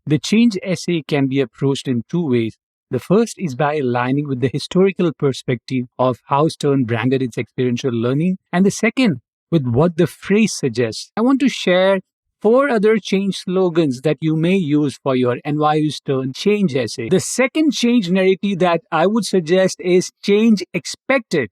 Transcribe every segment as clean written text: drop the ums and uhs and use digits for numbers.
The change essay can be approached in two ways. The first is by aligning with the historical perspective of how Stern branded its experiential learning, and the second with what the phrase suggests. I want to share four other change slogans that you may use for your NYU Stern change essay. The second change narrative that I would suggest is change expected.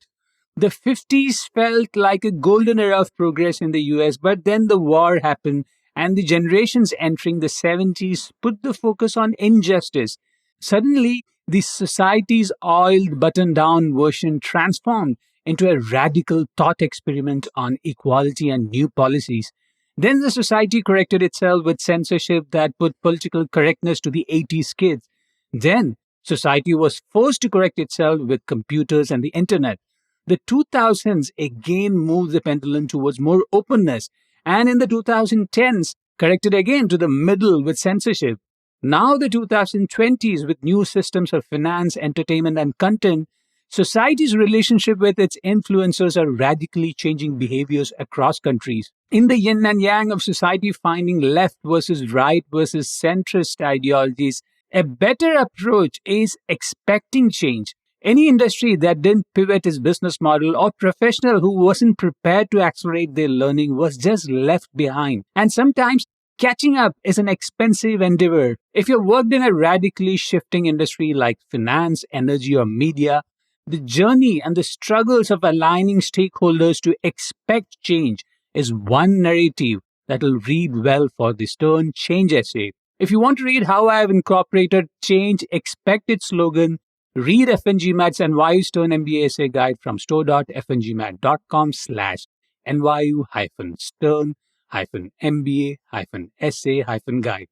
The 50s felt like a golden era of progress in the US, but then the war happened, and the generations entering the 70s put the focus on injustice. Suddenly, the society's oiled, button down version transformed into a radical thought experiment on equality and new policies. Then the society corrected itself with censorship that put political correctness to the 80s kids. Then society was forced to correct itself with computers and the internet. The 2000s again moved the pendulum towards more openness, and in the 2010s, corrected again to the middle with censorship. Now, the 2020s, with new systems of finance, entertainment, and content, society's relationship with its influencers are radically changing behaviors across countries. In the yin and yang of society finding left versus right versus centrist ideologies, a better approach is expecting change. Any industry that didn't pivot its business model or professional who wasn't prepared to accelerate their learning was just left behind. And sometimes catching up is an expensive endeavor. If you've worked in a radically shifting industry like finance, energy, or media, the journey and the struggles of aligning stakeholders to expect change is one narrative that will read well for the Stern change essay. If you want to read how I have incorporated change expected slogan, read FNGMAT's NYU Stern MBA essay guide from store.fngmat.com/NYU-Stern-MBA-essay-guide.